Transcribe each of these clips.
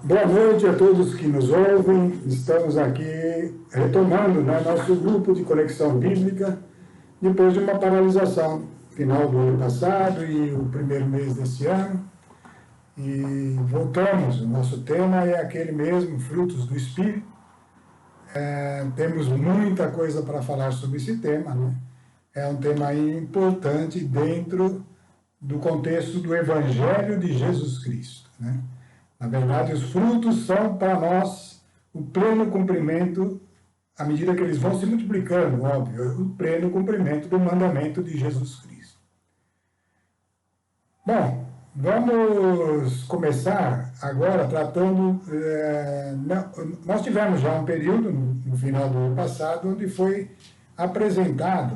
Boa noite a todos que nos ouvem. Estamos aqui retomando, né, nosso grupo de conexão bíblica, depois de uma paralisação final do ano passado e o primeiro mês desse ano. E voltamos, o nosso tema é aquele mesmo, frutos do Espírito. Temos muita coisa para falar sobre esse tema, né? É um tema importante dentro do contexto do Evangelho de Jesus Cristo, né? Na verdade, os frutos são para nós o pleno cumprimento, à medida que eles vão se multiplicando, óbvio, o pleno cumprimento do mandamento de Jesus Cristo. Bom, vamos começar agora tratando... nós tivemos já um período, no final do ano passado, onde foi apresentado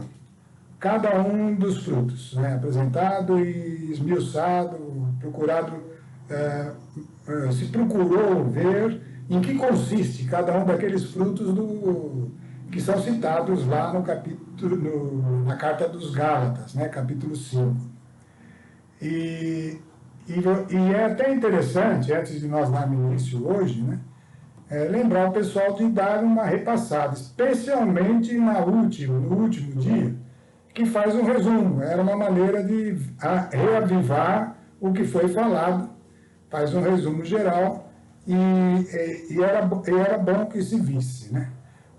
cada um dos frutos, né? Apresentado e esmiuçado, procurado... se procurou ver em que consiste cada um daqueles frutos que são citados lá no capítulo, na Carta dos Gálatas, né, capítulo 5. E é até interessante, antes de nós darmos início hoje, né, lembrar o pessoal de dar uma repassada, especialmente no último dia, que faz um resumo. Era uma maneira de reavivar o que foi falado, faz um resumo geral, e era bom que se visse, né?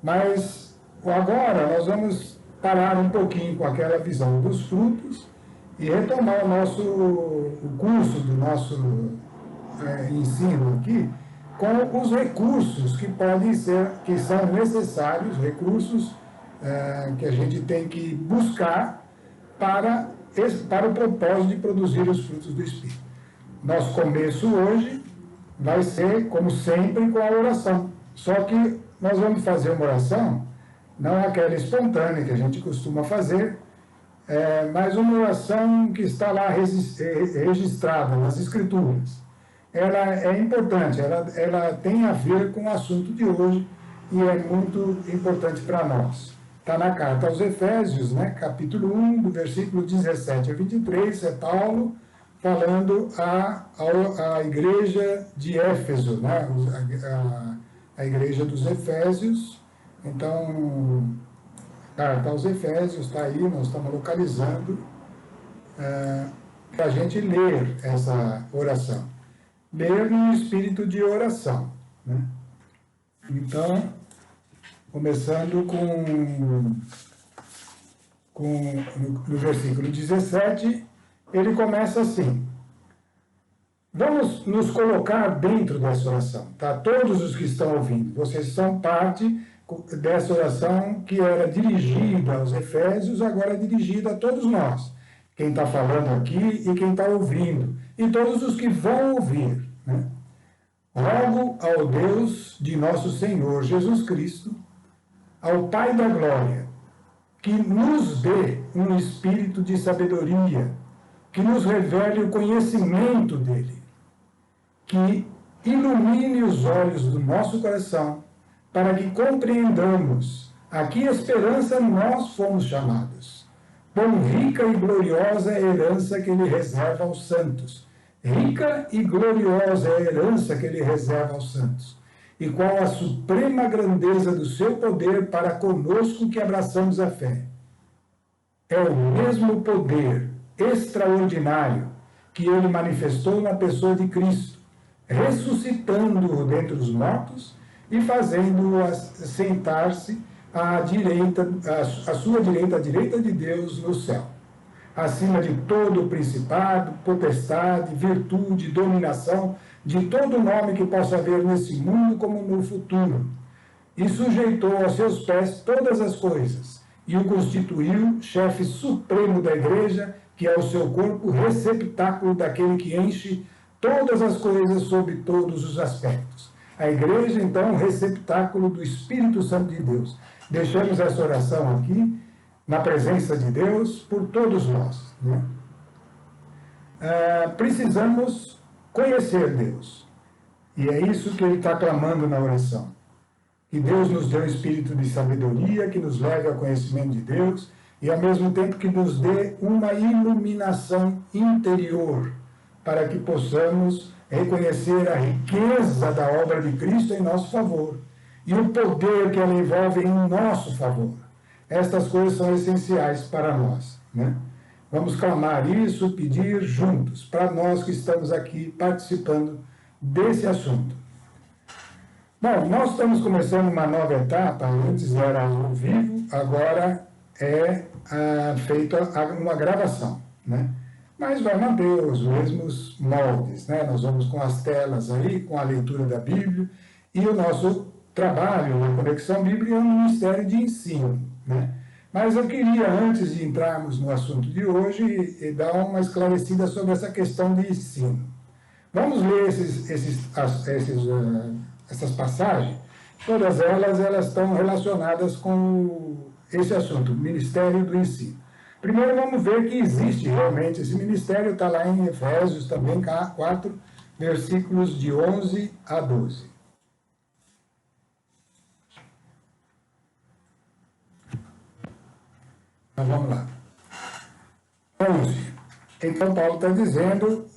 Mas agora nós vamos parar um pouquinho com aquela visão dos frutos e retomar o curso do nosso ensino aqui com os recursos que são necessários, recursos que a gente tem que buscar para o propósito de produzir os frutos do Espírito. Nosso começo hoje vai ser, como sempre, com a oração. Só que nós vamos fazer uma oração, não aquela espontânea que a gente costuma fazer, mas uma oração que está lá registrada nas Escrituras. Ela é importante, ela tem a ver com o assunto de hoje e é muito importante para nós. Está na carta aos Efésios, né, capítulo 1, do versículo 17 a 23, é Paulo falando à igreja de Éfeso, né? A igreja dos Efésios. Então, carta aos Efésios está aí, nós estamos localizando para a gente ler essa oração. Ler no espírito de oração, né? Então, começando no versículo 17, ele começa assim: vamos nos colocar dentro dessa oração, tá? Todos os que estão ouvindo, vocês são parte dessa oração que era dirigida aos Efésios, agora é dirigida a todos nós. Quem está falando aqui e quem está ouvindo, e todos os que vão ouvir, né? Rogo ao Deus de nosso Senhor Jesus Cristo, ao Pai da Glória, que nos dê um espírito de sabedoria, que nos revele o conhecimento dele, que ilumine os olhos do nosso coração, para que compreendamos a que esperança nós fomos chamados, quão rica e gloriosa é a herança que ele reserva aos santos, rica e gloriosa é a herança que ele reserva aos santos, e qual a suprema grandeza do seu poder para conosco que abraçamos a fé. É o mesmo poder extraordinário que ele manifestou na pessoa de Cristo, ressuscitando-o dentre os mortos e fazendo-o sentar-se à sua direita, à direita de Deus no céu, acima de todo principado, potestade, virtude, dominação, de todo nome que possa haver nesse mundo como no futuro, e sujeitou aos seus pés todas as coisas, e o constituiu chefe supremo da igreja, que é o seu corpo, receptáculo daquele que enche todas as coisas sob todos os aspectos. A igreja, então, receptáculo do Espírito Santo de Deus. Deixamos essa oração aqui, na presença de Deus, por todos nós, né? Precisamos conhecer Deus. E é isso que ele está clamando na oração. Que Deus nos dê um espírito de sabedoria, que nos leve ao conhecimento de Deus, e ao mesmo tempo que nos dê uma iluminação interior, para que possamos reconhecer a riqueza da obra de Cristo em nosso favor e o poder que ela envolve em nosso favor. Estas coisas são essenciais para nós, né? Vamos clamar isso, pedir juntos, para nós que estamos aqui participando desse assunto. Bom, nós estamos começando uma nova etapa, antes era ao vivo, agora é feita uma gravação, né? Mas vai manter os mesmos moldes, né? Nós vamos com as telas aí, com a leitura da Bíblia, e o nosso trabalho na Conexão Bíblica é um ministério de ensino, né? Mas eu queria, antes de entrarmos no assunto de hoje, dar uma esclarecida sobre essa questão de ensino. Vamos ler essas passagens. Todas elas estão relacionadas com esse assunto, o ministério do ensino. Primeiro vamos ver que existe realmente esse ministério, está lá em Efésios também, 4, versículos de 11 a 12. Então vamos lá. 11. Então Paulo está dizendo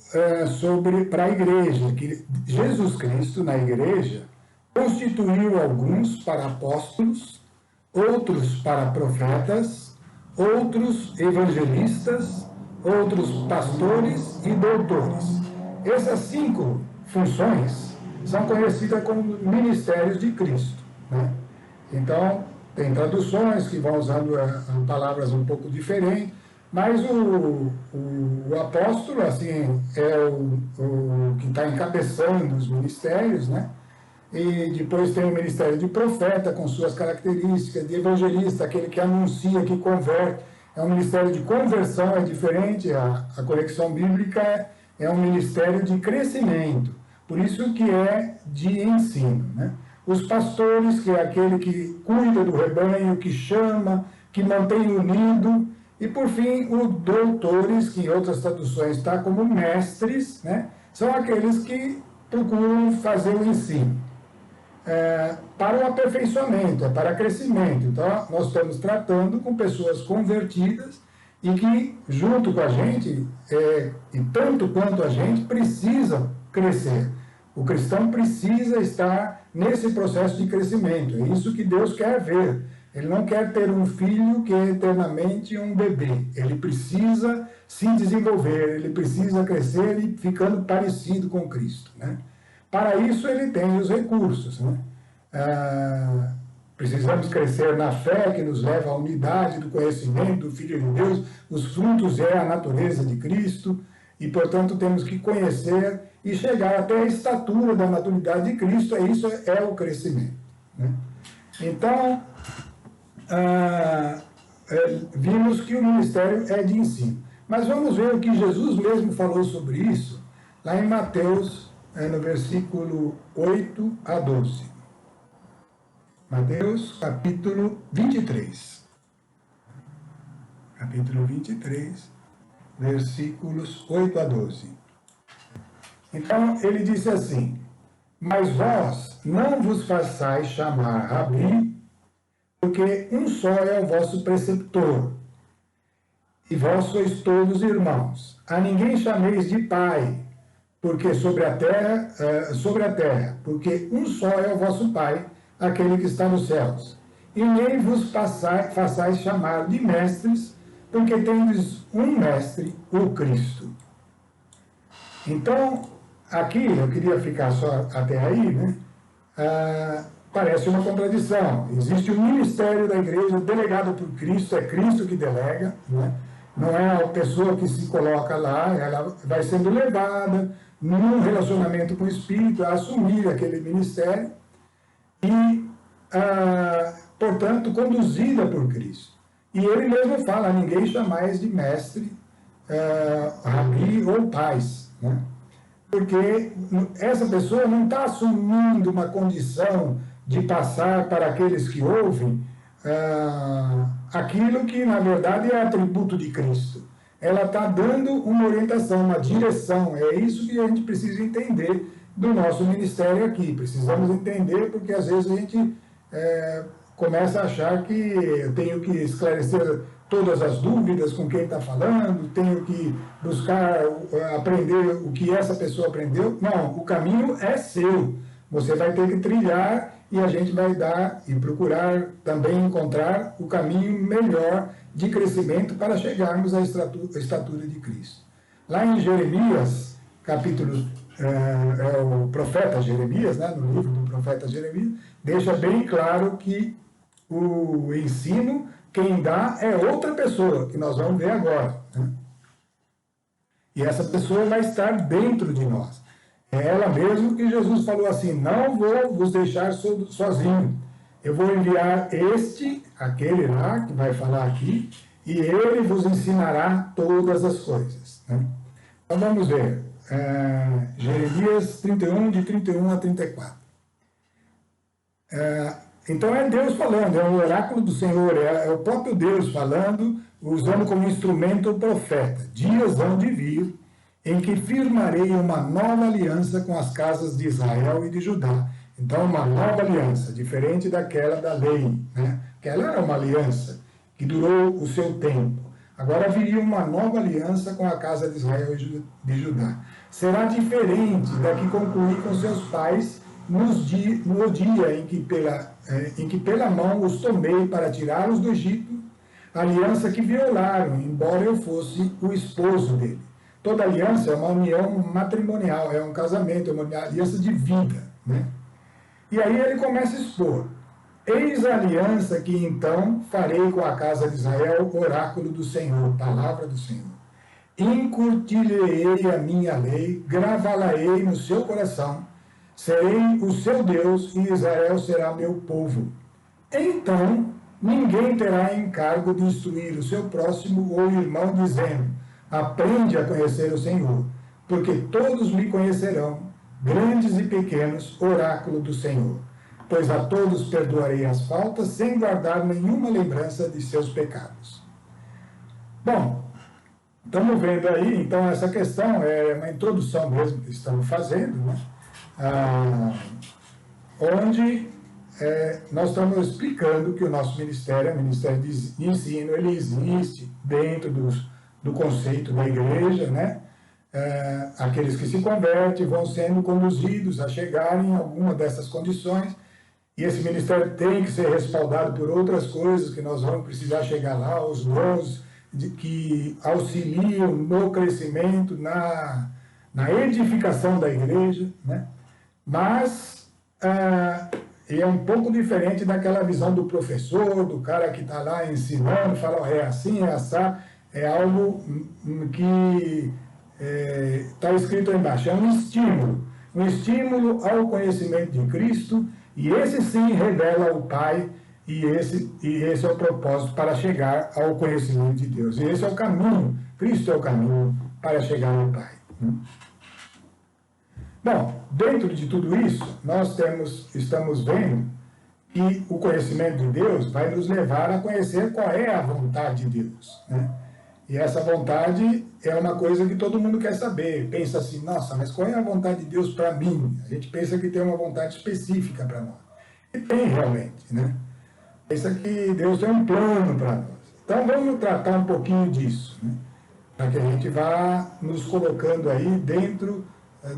para a igreja, que Jesus Cristo na igreja constituiu alguns para apóstolos, outros para profetas, outros evangelistas, outros pastores e doutores. Essas 5 funções são conhecidas como ministérios de Cristo, né? Então, tem traduções que vão usando palavras um pouco diferentes, mas o apóstolo, assim, é o que está encabeçando os ministérios, né? E depois tem o ministério de profeta, com suas características, de evangelista, aquele que anuncia, que converte. É um ministério de conversão, é diferente. A Conexão Bíblica é um ministério de crescimento, por isso que é de ensino, né? Os pastores, que é aquele que cuida do rebanho, que chama, que mantém unido. E, por fim, os doutores, que em outras traduções está como mestres, né? São aqueles que procuram fazer o ensino. Para o aperfeiçoamento, para crescimento. Então, nós estamos tratando com pessoas convertidas e que, junto com a gente, e tanto quanto a gente, precisam crescer. O cristão precisa estar nesse processo de crescimento. É isso que Deus quer ver. Ele não quer ter um filho que é eternamente um bebê. Ele precisa se desenvolver, ele precisa crescer e ficando parecido com Cristo, né? Para isso ele tem os recursos, né? Precisamos crescer na fé, que nos leva à unidade do conhecimento do Filho de Deus. Os frutos é a natureza de Cristo e, portanto, temos que conhecer e chegar até a estatura da maturidade de Cristo. Isso é o crescimento, né? Então, vimos que o ministério é de ensino. Mas vamos ver o que Jesus mesmo falou sobre isso, lá em Mateus, no versículo 8 a 12. Mateus, capítulo 23. Capítulo 23, versículos 8 a 12. Então, ele disse assim: mas vós não vos façais chamar Rabi, porque um só é o vosso preceptor, e vós sois todos irmãos. A ninguém chameis de pai, porque sobre a terra, porque um só é o vosso Pai, aquele que está nos céus. E nem vos façais chamar de mestres, porque tendes um mestre, o Cristo. Então, aqui, eu queria ficar só até aí, né? Parece uma contradição. Existe um ministério da igreja delegado por Cristo, é Cristo que delega, né? Não é a pessoa que se coloca lá, ela vai sendo levada num relacionamento com o Espírito a assumir aquele ministério e, portanto, conduzida por Cristo. E ele mesmo fala: ninguém chamais de mestre, rabi ou pais, né? Porque essa pessoa não está assumindo uma condição de passar para aqueles que ouvem aquilo que, na verdade, é atributo de Cristo. Ela está dando uma orientação, uma direção. É isso que a gente precisa entender do nosso ministério aqui. Precisamos entender, porque às vezes a gente começa a achar que eu tenho que esclarecer todas as dúvidas com quem está falando, tenho que buscar aprender o que essa pessoa aprendeu. Não, o caminho é seu. Você vai ter que trilhar e a gente vai dar e procurar também encontrar o caminho melhor de crescimento para chegarmos à estatura de Cristo. Lá em Jeremias, capítulo, é o profeta Jeremias, né, no livro do profeta Jeremias, deixa bem claro que o ensino, quem dá é outra pessoa, que nós vamos ver agora, né? E essa pessoa vai estar dentro de nós. É ela mesmo que Jesus falou assim: não vou vos deixar sozinho. Eu vou enviar aquele lá, que vai falar aqui, e ele vos ensinará todas as coisas, né? Então vamos ver. Jeremias 31, de 31 a 34. Então é Deus falando, é o oráculo do Senhor, é o próprio Deus falando, usando como instrumento o profeta. Dias hão de vir em que firmarei uma nova aliança com as casas de Israel e de Judá. Então, uma nova aliança, diferente daquela da lei, né? Aquela era uma aliança que durou o seu tempo. Agora viria uma nova aliança com a casa de Israel e de Judá. Será diferente da que concluí com seus pais no dia em que pela mão os tomei para tirá-los do Egito, aliança que violaram, embora eu fosse o esposo dele. Toda aliança é uma união matrimonial, é um casamento, é uma aliança de vida, né? E aí ele começa a expor: eis a aliança que então farei com a casa de Israel, oráculo do Senhor, palavra do Senhor. Incutir-lhe-ei a minha lei, gravá-la-ei no seu coração, serei o seu Deus e Israel será meu povo. Então ninguém terá encargo de instruir o seu próximo ou irmão, dizendo: aprende a conhecer o Senhor, porque todos me conhecerão, grandes e pequenos, oráculo do Senhor. Pois a todos perdoarei as faltas, sem guardar nenhuma lembrança de seus pecados. Bom, estamos vendo aí, então, essa questão é uma introdução mesmo que estamos fazendo, né? Onde nós estamos explicando que o nosso ministério, o Ministério de Ensino, ele existe dentro do conceito da igreja, né? Aqueles que se convertem vão sendo conduzidos a chegarem em alguma dessas condições, e esse ministério tem que ser respaldado por outras coisas que nós vamos precisar chegar lá, os dons que auxiliam no crescimento, na edificação da igreja, né? Mas é um pouco diferente daquela visão do professor, do cara que está lá ensinando, fala: é assim, é assado. É algo que está escrito aí embaixo, é um estímulo ao conhecimento de Cristo, e esse sim revela o Pai, e esse é o propósito para chegar ao conhecimento de Deus. E esse é o caminho, Cristo é o caminho para chegar ao Pai. Bom, dentro de tudo isso, nós estamos vendo que o conhecimento de Deus vai nos levar a conhecer qual é a vontade de Deus, né? E essa vontade é uma coisa que todo mundo quer saber. Pensa assim: nossa, mas qual é a vontade de Deus para mim? A gente pensa que tem uma vontade específica para nós. E tem realmente, né? Pensa que Deus tem um plano para nós. Então vamos tratar um pouquinho disso, né? Para que a gente vá nos colocando aí dentro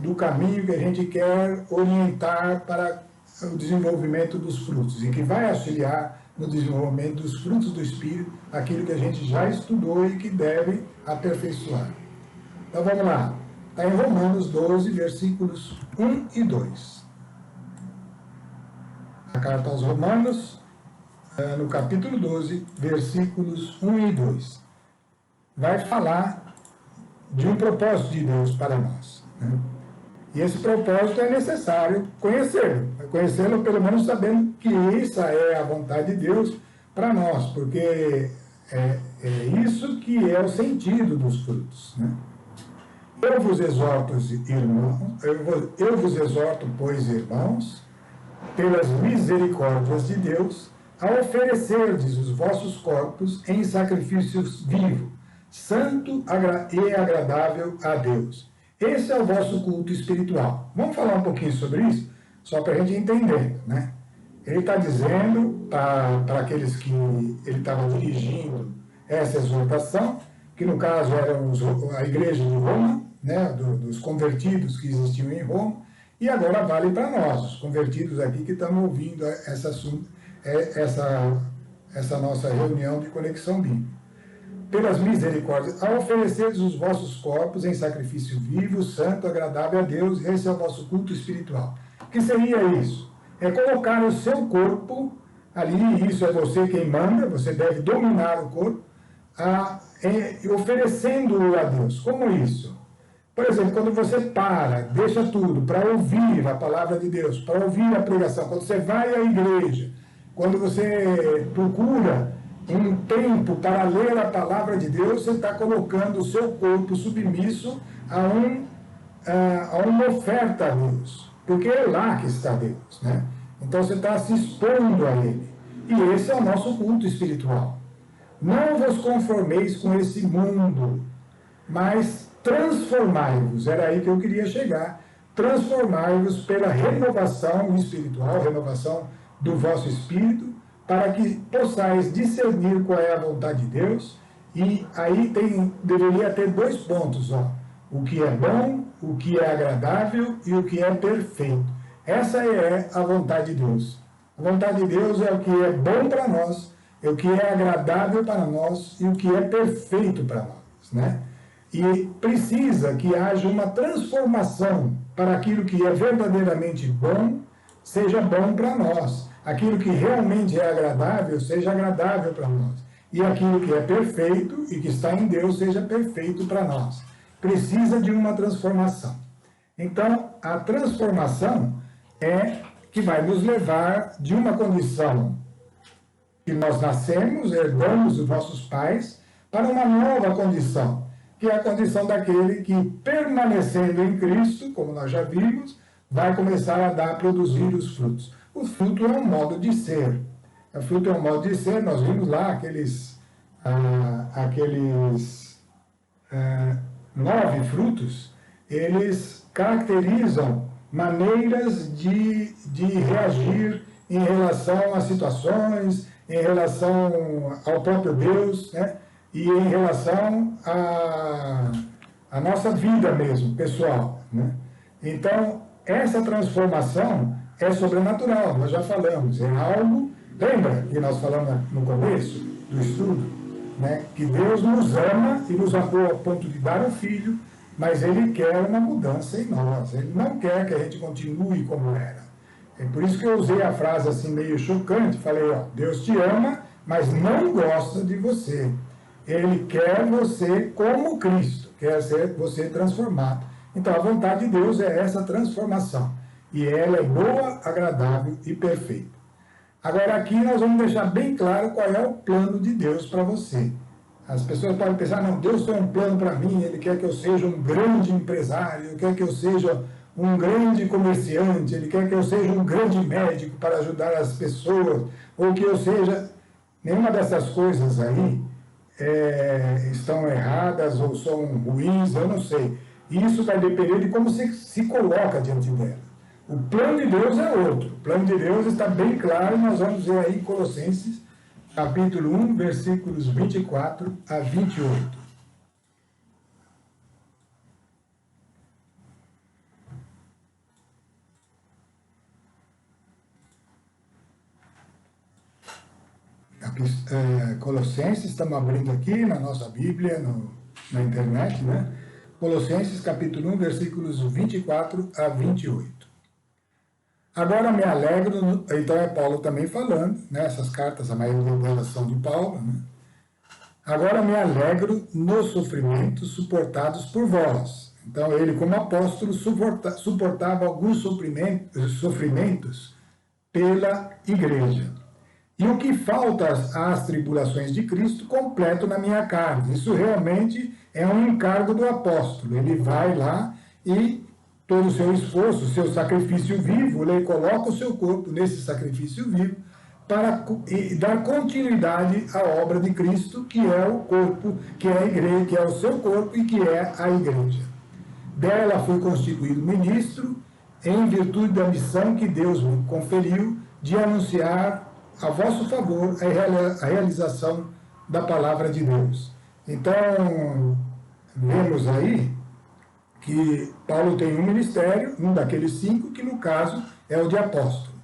do caminho que a gente quer orientar para o desenvolvimento dos frutos, e que vai auxiliar no desenvolvimento dos frutos do Espírito, aquilo que a gente já estudou e que deve aperfeiçoar. Então vamos lá. Está em Romanos 12, versículos 1 e 2. A carta aos Romanos, no capítulo 12, versículos 1 e 2. Vai falar de um propósito de Deus para nós, né? E esse propósito é necessário conhecê-lo pelo menos sabendo que essa é a vontade de Deus para nós, porque é isso que é o sentido dos frutos, né? Eu vos exorto, pois, irmãos, pelas misericórdias de Deus, a oferecerdes os vossos corpos em sacrifícios vivos, santo e agradável a Deus. Esse é o vosso culto espiritual. Vamos falar um pouquinho sobre isso, só para a gente entender, né? Ele está dizendo para aqueles que ele estava dirigindo essa exortação, que no caso eram a igreja de Roma, né, dos convertidos que existiam em Roma, e agora vale para nós, os convertidos aqui que estamos ouvindo essa nossa reunião de conexão bíblica. Pelas misericórdias, a ofereceres os vossos corpos em sacrifício vivo, santo, agradável a Deus, esse é o vosso culto espiritual. O que seria isso? É colocar o seu corpo ali, isso é você quem manda, você deve dominar o corpo, oferecendo-o a Deus. Como isso? Por exemplo, quando você deixa tudo para ouvir a palavra de Deus, para ouvir a pregação, quando você vai à igreja, quando você procura um tempo para ler a palavra de Deus, você está colocando o seu corpo submisso a uma oferta a Deus, porque é lá que está Deus, né? Então você está se expondo a Ele, e esse é o nosso culto espiritual. Não vos conformeis com esse mundo, mas transformai-vos, era aí que eu queria chegar, transformai-vos pela renovação espiritual, renovação do vosso espírito, para que possais discernir qual é a vontade de Deus. E aí deveria ter 2 pontos, ó. O que é bom, o que é agradável e o que é perfeito. Essa é a vontade de Deus. A vontade de Deus é o que é bom para nós, é o que é agradável para nós e o que é perfeito para nós, né? E precisa que haja uma transformação para aquilo que é verdadeiramente bom, seja bom para nós. Aquilo que realmente é agradável, seja agradável para nós. E aquilo que é perfeito e que está em Deus, seja perfeito para nós. Precisa de uma transformação. Então, a transformação é que vai nos levar de uma condição que nós nascemos, herdamos dos nossos pais, para uma nova condição, que é a condição daquele que, permanecendo em Cristo, como nós já vimos, vai começar a produzir os frutos. O fruto é um modo de ser. O fruto é um modo de ser, nós vimos lá aqueles 9 frutos, eles caracterizam maneiras de reagir em relação a situações, em relação ao próprio Deus, né? E em relação à nossa vida mesmo, pessoal, né? Então, essa transformação é sobrenatural, nós já falamos, é algo, lembra que nós falamos no começo do estudo, né, que Deus nos ama e nos amou ao ponto de dar um filho, mas Ele quer uma mudança em nós, Ele não quer que a gente continue como era. É por isso que eu usei a frase assim meio chocante, falei, ó, Deus te ama, mas não gosta de você. Ele quer você como Cristo, quer ser você transformado. Então a vontade de Deus é essa transformação. E ela é boa, agradável e perfeita. Agora aqui nós vamos deixar bem claro qual é o plano de Deus para você. As pessoas podem pensar, não, Deus tem um plano para mim, Ele quer que eu seja um grande empresário, Ele quer que eu seja um grande comerciante, Ele quer que eu seja um grande médico para ajudar as pessoas, ou que eu seja... Nenhuma dessas coisas aí estão erradas ou são ruins, eu não sei. Isso vai depender de como você se coloca diante dela. O plano de Deus é outro. O plano de Deus está bem claro, nós vamos ver aí em Colossenses, capítulo 1, versículos 24 a 28. Colossenses, estamos abrindo aqui na nossa Bíblia, na internet, né? Colossenses, capítulo 1, versículos 24 a 28. Agora me alegro, então é Paulo também falando, né? Essas cartas, a maioria delas são de Paulo, né? Agora me alegro nos sofrimentos suportados por vós. Então ele, como apóstolo, suportava alguns sofrimentos pela igreja. E o que falta às tribulações de Cristo, completo na minha carne. Isso realmente é um encargo do apóstolo. Ele vai lá e todo o seu esforço, o seu sacrifício vivo, ele coloca o seu corpo nesse sacrifício vivo para dar continuidade à obra de Cristo, que é o corpo, que é a igreja, que é o seu corpo e que é a igreja. Dela fui constituído ministro em virtude da missão que Deus me conferiu de anunciar a vosso favor a realização da palavra de Deus. Então, vemos aí que Paulo tem um ministério, um daqueles 5, que no caso é o de apóstolo.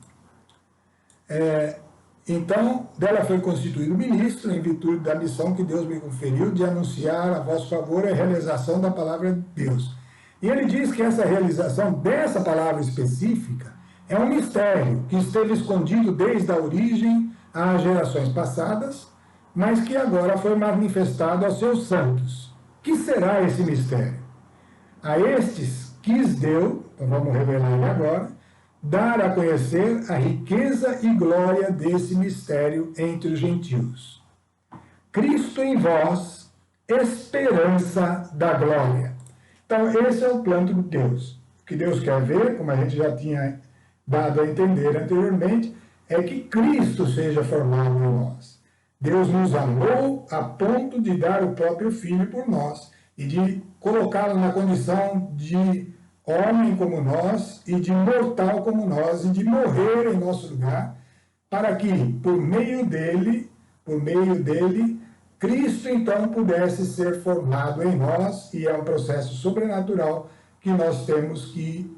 Então, dela foi constituído ministro em virtude da missão que Deus me conferiu de anunciar a vosso favor a realização da palavra de Deus. E ele diz que essa realização dessa palavra específica é um mistério que esteve escondido desde a origem às gerações passadas, mas que agora foi manifestado aos seus santos. Que será esse mistério? A estes quis Deus, então vamos revelar ele agora, dar a conhecer a riqueza e glória desse mistério entre os gentios. Cristo em vós, esperança da glória. Então, esse é o plano de Deus. O que Deus quer ver, como a gente já tinha dado a entender anteriormente, é que Cristo seja formado em nós. Deus nos amou a ponto de dar o próprio Filho por nós e de colocá-lo na condição de homem como nós e de mortal como nós e de morrer em nosso lugar, para que, por meio dele, Cristo então pudesse ser formado em nós, e é um processo sobrenatural que nós temos que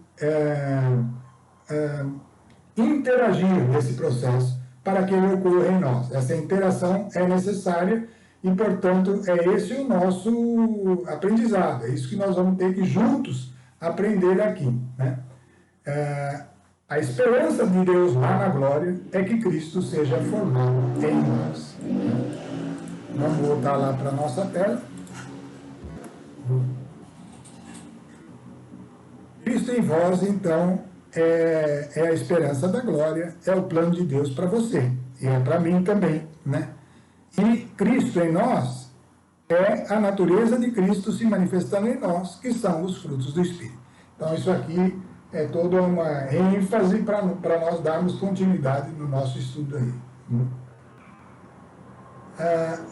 interagir nesse processo para que ele ocorra em nós. Essa interação é necessária e, portanto, é esse o nosso aprendizado, é isso que nós vamos ter que juntos aprender aqui, né? A esperança de Deus lá na glória é que Cristo seja formado em nós. Vamos voltar lá para a nossa tela. Cristo em vós, então, é a esperança da glória, é o plano de Deus para você, e é para mim também, né? E Cristo em nós é a natureza de Cristo se manifestando em nós, que são os frutos do Espírito. Então, isso aqui é toda uma ênfase para nós darmos continuidade no nosso estudo aí.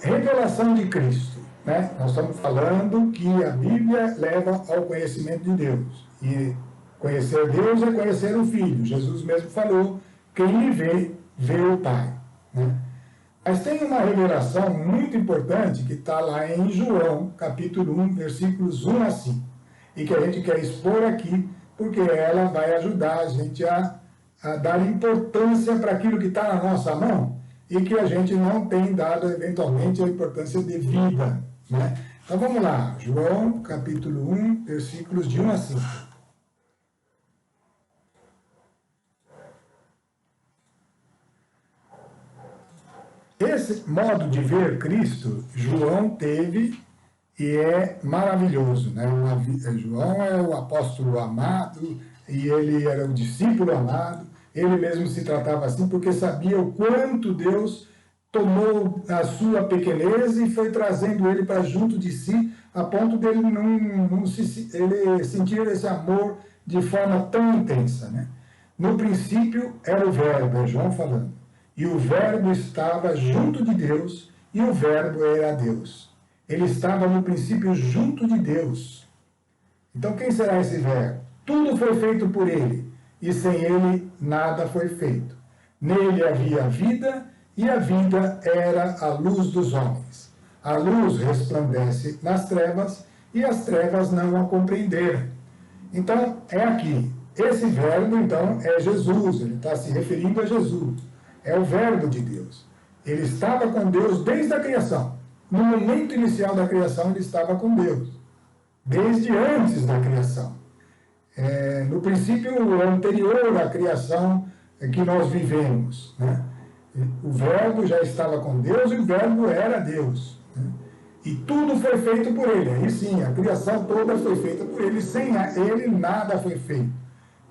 Revelação de Cristo, né? Nós estamos falando que a Bíblia leva ao conhecimento de Deus. E conhecer Deus é conhecer o Filho. Jesus mesmo falou, quem me vê, vê o Pai, né? Mas tem uma revelação muito importante que está lá em João, capítulo 1, versículos 1 a 5, e que a gente quer expor aqui, porque ela vai ajudar a gente a dar importância para aquilo que está na nossa mão e que a gente não tem dado, eventualmente, a importância devida, né? Então vamos lá, João, capítulo 1, versículos de 1 a 5. Esse modo de ver Cristo, João teve e é maravilhoso, né? João é o apóstolo amado e ele era o discípulo amado. Ele mesmo se tratava assim porque sabia o quanto Deus tomou a sua pequenez e foi trazendo ele para junto de si, a ponto dele ele sentir esse amor de forma tão intensa, né? No princípio era o Verbo, é João falando. E o Verbo estava junto de Deus, e o Verbo era Deus. Ele estava no princípio junto de Deus. Então quem será esse Verbo? Tudo foi feito por ele, e sem ele nada foi feito. Nele havia vida, e a vida era a luz dos homens. A luz resplandece nas trevas, e as trevas não a compreenderam. Então, é aqui. Esse Verbo, então, é Jesus. Ele está se referindo a Jesus. É o Verbo de Deus. Ele estava com Deus desde a criação. No momento inicial da criação, ele estava com Deus. Desde antes da criação. No princípio anterior à criação que nós vivemos, né? O Verbo já estava com Deus e o Verbo era Deus, né? E tudo foi feito por ele. Aí sim, a criação toda foi feita por ele. Sem ele, nada foi feito.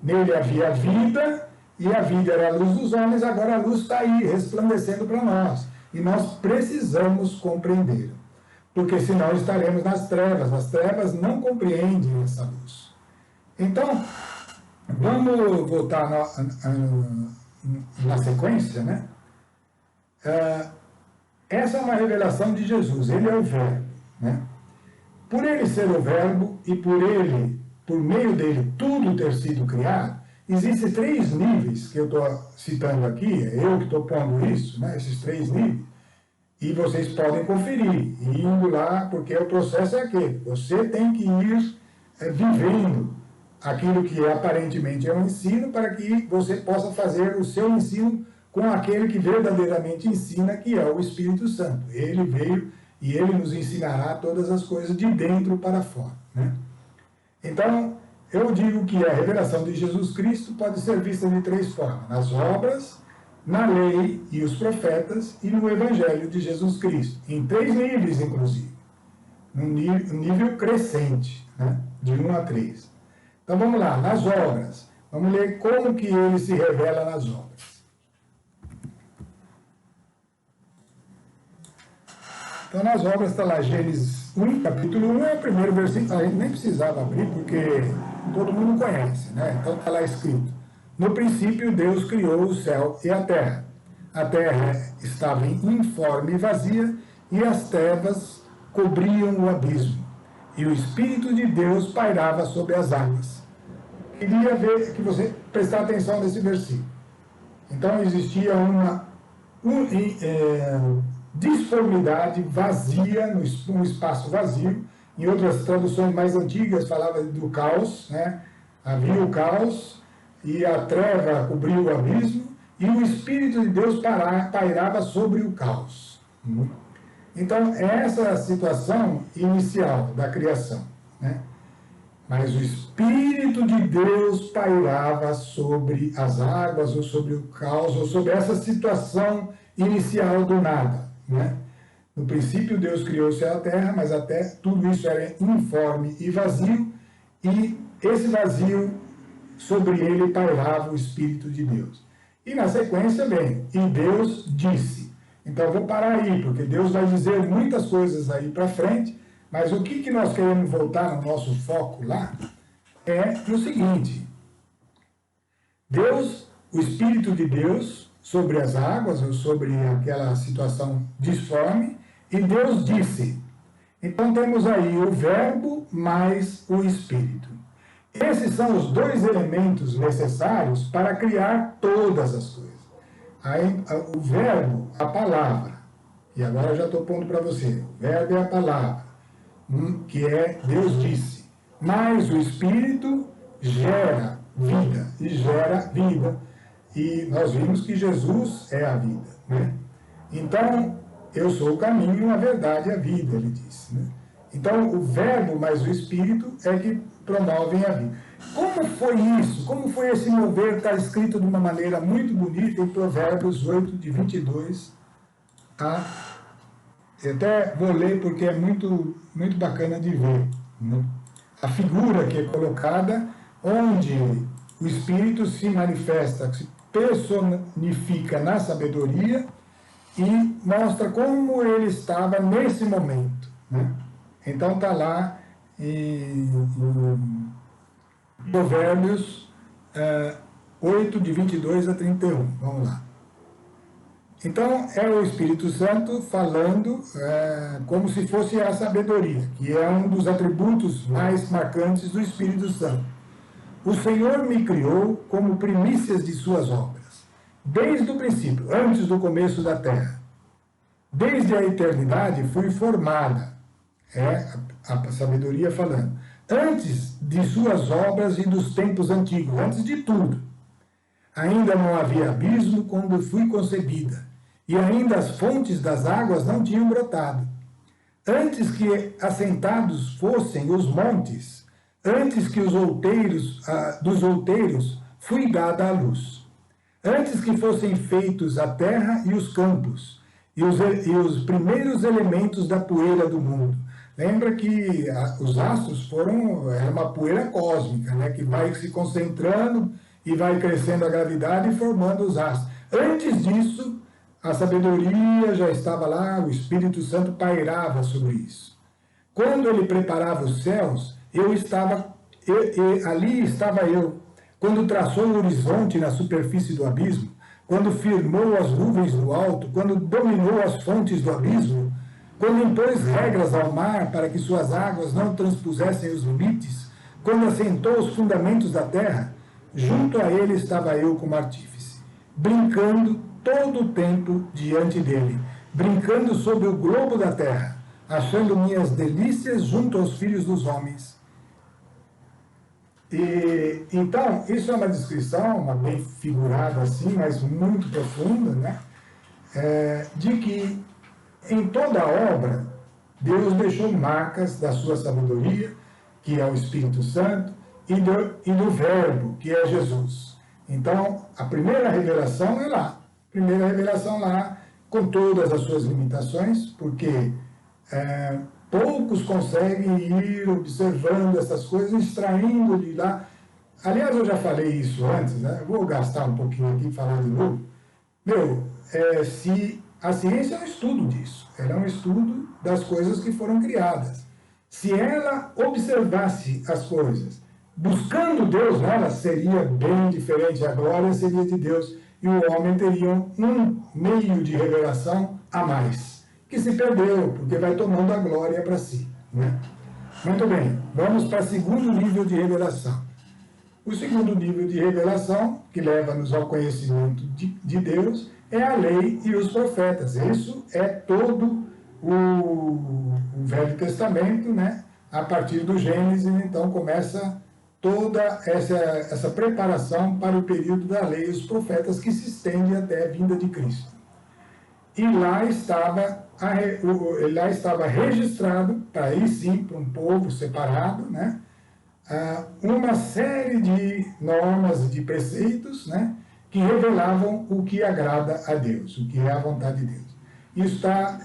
Nele havia vida, e a vida era a luz dos homens. Agora a luz está aí, resplandecendo para nós. E nós precisamos compreender. Porque senão estaremos nas trevas. As trevas não compreendem essa luz. Então, vamos voltar na sequência, né? Essa é uma revelação de Jesus. Ele é o Verbo, né? Por ele ser o Verbo e por meio dele, tudo ter sido criado, existem 3 níveis que eu estou citando aqui, é eu que estou pondo isso, né? Esses 3 níveis. E vocês podem conferir, indo lá, porque o processo é aquele. Você tem que ir vivendo aquilo que aparentemente é um ensino, para que você possa fazer o seu ensino com aquele que verdadeiramente ensina, que é o Espírito Santo. Ele veio e ele nos ensinará todas as coisas de dentro para fora, né? Então, eu digo que a revelação de Jesus Cristo pode ser vista de três formas: nas obras, na lei e os profetas, e no Evangelho de Jesus Cristo, em três níveis, inclusive, num nível crescente, né? De 1 a 3. Então vamos lá, nas obras. Vamos ler como que ele se revela nas obras. Então nas obras está lá Gênesis 1, capítulo 1, é o primeiro versículo. A gente nem precisava abrir, porque todo mundo conhece, né? Então está lá escrito: no princípio Deus criou o céu e a terra. A terra estava informe e vazia, e as trevas cobriam o abismo, e o Espírito de Deus pairava sobre as águas. Queria ver que você prestar atenção nesse versículo. Então existia uma disformidade vazia, um espaço vazio. Em outras traduções mais antigas falava do caos, né? Havia o caos e a treva cobriu o abismo, e o Espírito de Deus pairava sobre o caos. Então, essa é a situação inicial da criação, né? Mas o Espírito de Deus pairava sobre as águas, ou sobre o caos, ou sobre essa situação inicial do nada, né? No princípio, Deus criou o céu e a terra, mas até tudo isso era informe e vazio, e esse vazio, sobre ele pairava o Espírito de Deus. E na sequência vem: e Deus disse. Então, eu vou parar aí, porque Deus vai dizer muitas coisas aí para frente, mas o que nós queremos voltar no nosso foco lá é no seguinte: Deus, o Espírito de Deus, sobre as águas, ou sobre aquela situação disforme, e Deus disse. Então, temos aí o Verbo mais o Espírito. Esses são os dois elementos necessários para criar todas as coisas. Aí, o verbo, a palavra, e agora eu já estou pondo para você: o verbo é a palavra, que é Deus disse, mas o Espírito gera vida, e gera vida, e nós vimos que Jesus é a vida, né? Então, eu sou o caminho, a verdade e a vida, ele disse, né? Então, o verbo mais o Espírito é que promovem a vida. Como foi isso? Como foi esse mover? Está escrito de uma maneira muito bonita em Provérbios 8, de 22 a... Eu até vou ler porque é muito, muito bacana de ver, né? A figura que é colocada, onde o Espírito se manifesta, se personifica na sabedoria e mostra como ele estava nesse momento, né? Então está lá em Provérbios 8, de 22 a 31. Vamos lá. Então, é o Espírito Santo falando como se fosse a sabedoria, que é um dos atributos mais marcantes do Espírito Santo. O Senhor me criou como primícias de suas obras, desde o princípio, antes do começo da terra. Desde a eternidade fui formada. É a sabedoria falando. Antes de suas obras e dos tempos antigos, antes de tudo. Ainda não havia abismo quando fui concebida, e ainda as fontes das águas não tinham brotado. Antes que assentados fossem os montes, antes que dos outeiros fui dada a luz. Antes que fossem feitos a terra e os campos, e os primeiros elementos da poeira do mundo. Lembra que os astros era uma poeira cósmica, né, que vai se concentrando e vai crescendo a gravidade e formando os astros. Antes disso, a sabedoria já estava lá, o Espírito Santo pairava sobre isso. Quando ele preparava os céus, ali estava eu. Quando traçou o horizonte na superfície do abismo, quando firmou as nuvens do alto, quando dominou as fontes do abismo, quando impôs regras ao mar para que suas águas não transpusessem os limites, quando assentou os fundamentos da terra, junto a ele estava eu como artífice, brincando todo o tempo diante dele, brincando sobre o globo da terra, achando minhas delícias junto aos filhos dos homens. E, então, isso é uma descrição, uma bem figurada assim, mas muito profunda, né? De que em toda a obra, Deus deixou marcas da sua sabedoria, que é o Espírito Santo, e do Verbo, que é Jesus. Então, a primeira revelação é lá. Primeira revelação lá, com todas as suas limitações, porque poucos conseguem ir observando essas coisas, extraindo de lá. Aliás, eu já falei isso antes, né? Eu vou gastar um pouquinho aqui e falar de novo. Se a ciência é um estudo disso, ela é um estudo das coisas que foram criadas. Se ela observasse as coisas buscando Deus nela, seria bem diferente. A glória seria de Deus e o homem teria um meio de revelação a mais, que se perdeu, porque vai tomando a glória para si, né? Muito bem, vamos para o segundo nível de revelação. O segundo nível de revelação, que leva-nos ao conhecimento de Deus, é a lei e os profetas. Isso é todo o Velho Testamento, né? A partir do Gênesis, então começa toda essa preparação para o período da lei e os profetas, que se estende até a vinda de Cristo. E lá estava registrado, para aí sim, para um povo separado, né? Uma série de normas, de preceitos, né? Que revelavam o que agrada a Deus, o que é a vontade de Deus. Isso está...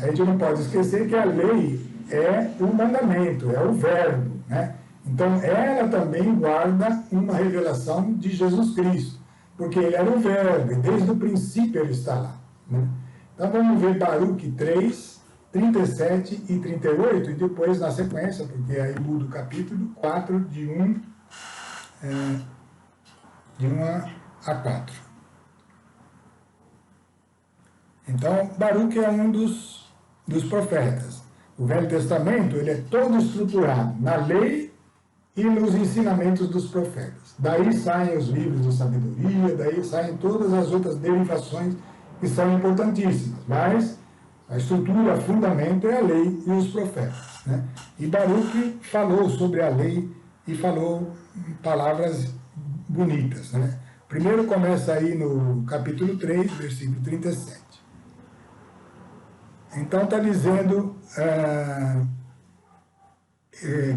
a gente não pode esquecer que a lei é o mandamento, é o verbo, né? Então, ela também guarda uma revelação de Jesus Cristo, porque ele era o verbo, e desde o princípio ele está lá, né? Então, vamos ver Baruque 3, 37 e 38, e depois, na sequência, porque aí muda o capítulo 4, de 1 a 4. Então, Baruque é um dos profetas. O Velho Testamento, ele é todo estruturado na lei e nos ensinamentos dos profetas. Daí saem os livros de sabedoria, daí saem todas as outras derivações que são importantíssimas, mas a estrutura, o fundamento é a lei e os profetas, né? E Baruque falou sobre a lei e falou palavras bonitas, né? Primeiro começa aí no capítulo 3, versículo 37. Então está dizendo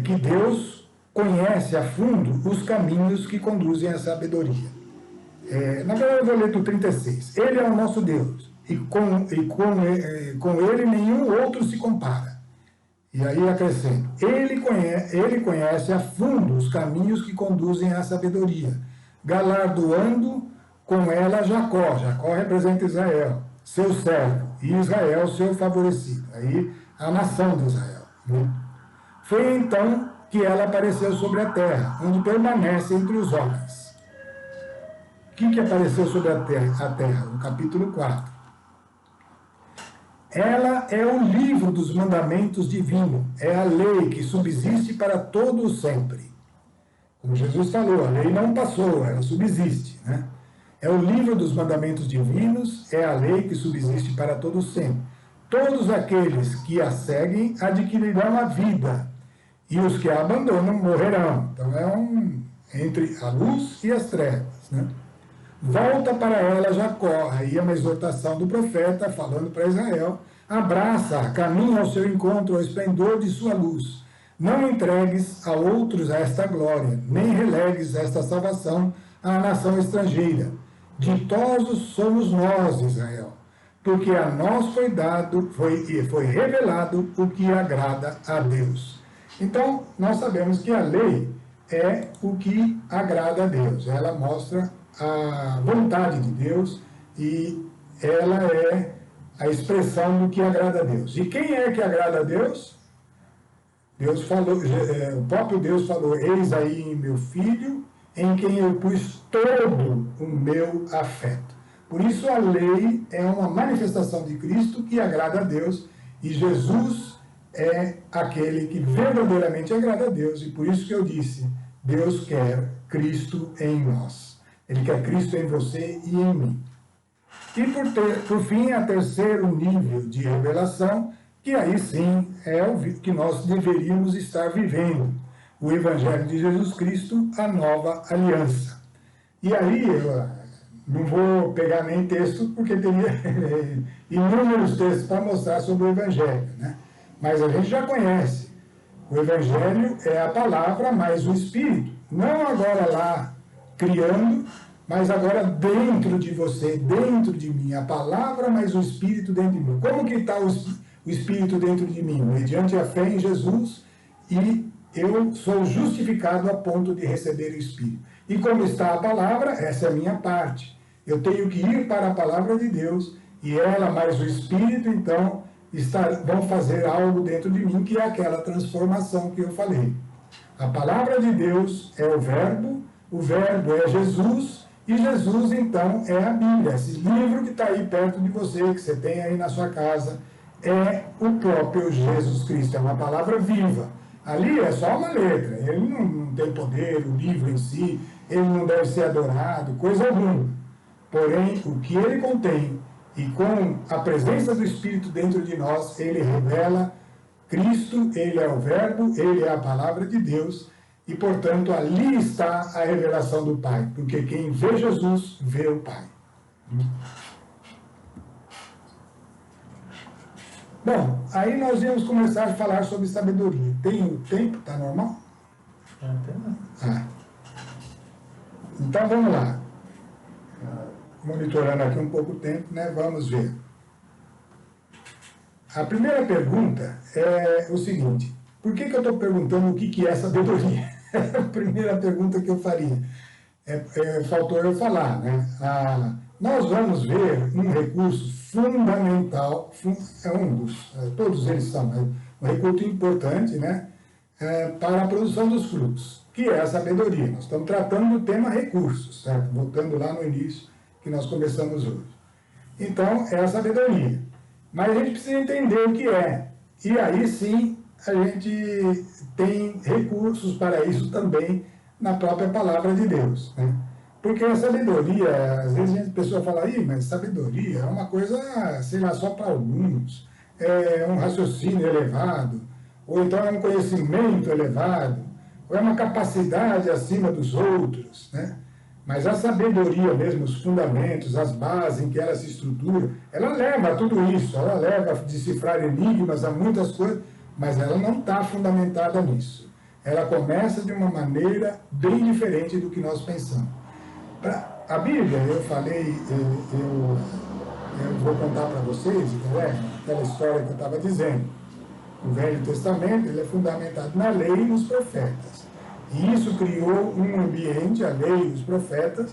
que Deus conhece a fundo os caminhos que conduzem à sabedoria. Na verdade eu vou ler do 36. Ele é o nosso Deus, e com ele nenhum outro se compara. E aí acrescento, ele conhece a fundo os caminhos que conduzem à sabedoria, galardoando com ela Jacó. Jacó representa Israel, seu servo, e Israel, seu favorecido. Aí, a nação de Israel, né? Foi então que ela apareceu sobre a terra, onde permanece entre os homens. O que apareceu sobre a terra? No capítulo 4. Ela é o livro dos mandamentos divinos, é a lei que subsiste para todo sempre. Como Jesus falou, a lei não passou, ela subsiste, né? É o livro dos mandamentos divinos, é a lei que subsiste para todo sempre. Todos aqueles que a seguem adquirirão a vida, e os que a abandonam morrerão. Então é entre a luz e as trevas, né? Volta para ela Jacó, aí é uma exortação do profeta falando para Israel, abraça, caminha ao seu encontro, ao esplendor de sua luz. Não entregues a outros esta glória, nem relegues esta salvação à nação estrangeira. Ditosos somos nós, Israel, porque a nós foi revelado o que agrada a Deus. Então, nós sabemos que a lei é o que agrada a Deus. Ela mostra a vontade de Deus e ela é a expressão do que agrada a Deus. E quem é que agrada a Deus? Deus falou, o próprio Deus falou, eis aí meu filho, em quem eu pus todo o meu afeto. Por isso a lei é uma manifestação de Cristo que agrada a Deus, e Jesus é aquele que verdadeiramente agrada a Deus, e por isso que eu disse, Deus quer Cristo em nós. Ele quer Cristo em você e em mim. E por fim, a terceiro nível de revelação, que aí sim é o que nós deveríamos estar vivendo, o Evangelho de Jesus Cristo, a nova aliança. E aí, eu não vou pegar nem texto, porque teria inúmeros textos para mostrar sobre o Evangelho, né? Mas a gente já conhece. O Evangelho é a palavra mais o Espírito. Não agora lá criando, mas agora dentro de você, dentro de mim. A palavra mais o Espírito dentro de mim. Como que está o Espírito dentro de mim? Mediante a fé em Jesus, e eu sou justificado a ponto de receber o Espírito. E como está a palavra, essa é a minha parte. Eu tenho que ir para a palavra de Deus, e ela mais o Espírito, então, vão fazer algo dentro de mim, que é aquela transformação que eu falei. A palavra de Deus é o verbo é Jesus, e Jesus, então, é a Bíblia. Esse livro que está aí perto de você, que você tem aí na sua casa, é o próprio Jesus Cristo, é uma palavra viva. Ali é só uma letra, ele não tem poder, o livro em si, ele não deve ser adorado, coisa alguma. Porém, o que ele contém, e com a presença do Espírito dentro de nós, ele revela Cristo, ele é o verbo, ele é a palavra de Deus, e, portanto, ali está a revelação do Pai, porque quem vê Jesus, vê o Pai. Bom, aí nós íamos começar a falar sobre sabedoria. Tem o tempo? Está normal? Então, vamos lá. Monitorando aqui um pouco o tempo, né? Vamos ver. A primeira pergunta é o seguinte: por que eu estou perguntando o que é sabedoria? É a primeira pergunta que eu faria. Faltou eu falar, né? Nós vamos ver um recurso fundamental, é um dos, todos eles são, né? Um recurso importante, né? Para a produção dos frutos, que é a sabedoria. Nós estamos tratando do tema recursos, certo? Voltando lá no início que nós começamos hoje. Então, é a sabedoria. Mas a gente precisa entender o que é. E aí sim, a gente tem recursos para isso também na própria palavra de Deus, né? Porque a sabedoria, às vezes a pessoa fala, mas sabedoria é uma coisa, sei lá, só para alguns, é um raciocínio elevado, ou então é um conhecimento elevado, ou é uma capacidade acima dos outros, né? Mas a sabedoria mesmo, os fundamentos, as bases em que ela se estrutura, ela leva a tudo isso, ela leva a decifrar enigmas, a muitas coisas, mas ela não está fundamentada nisso. Ela começa de uma maneira bem diferente do que nós pensamos. A Bíblia, eu falei, eu vou contar para vocês, aquela história que eu estava dizendo. O Velho Testamento ele é fundamentado na lei e nos profetas. E isso criou um ambiente, a lei e os profetas,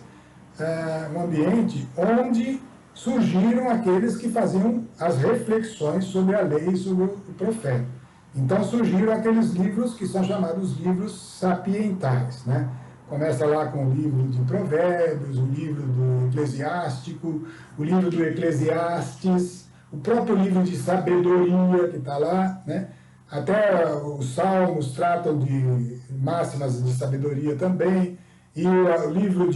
um ambiente onde surgiram aqueles que faziam as reflexões sobre a lei e sobre o profeta. Então surgiram aqueles livros que são chamados livros sapientais, né? Começa lá com o livro de Provérbios, o livro do Eclesiástico, o livro do Eclesiastes, o próprio livro de Sabedoria que está lá, né? Até os Salmos tratam de máximas de sabedoria também, e o livro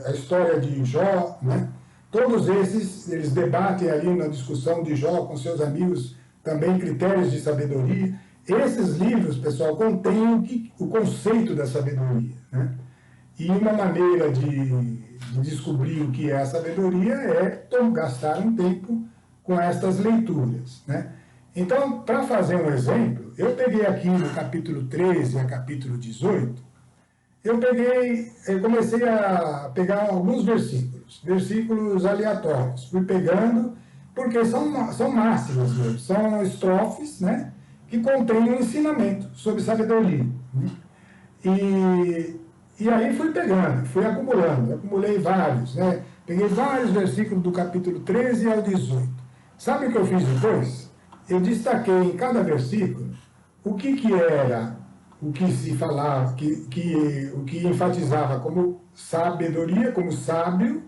a história de Jó, né? Todos esses, eles debatem ali na discussão de Jó com seus amigos também critérios de sabedoria. Esses livros, pessoal, contêm o conceito da sabedoria, né? E uma maneira de descobrir o que é a sabedoria é gastar um tempo com estas leituras, né? Então, para fazer um exemplo, eu peguei aqui no capítulo 13 a capítulo 18, eu comecei a pegar alguns versículos aleatórios. Fui pegando, porque são máximas mesmo, são estrofes, né, que contêm um ensinamento sobre sabedoria, né? E aí fui pegando, fui acumulando, acumulei vários, né? Peguei vários versículos do capítulo 13 ao 18. Sabe o que eu fiz depois? Eu destaquei em cada versículo o que era, o que se falava, o que enfatizava como sabedoria, como sábio,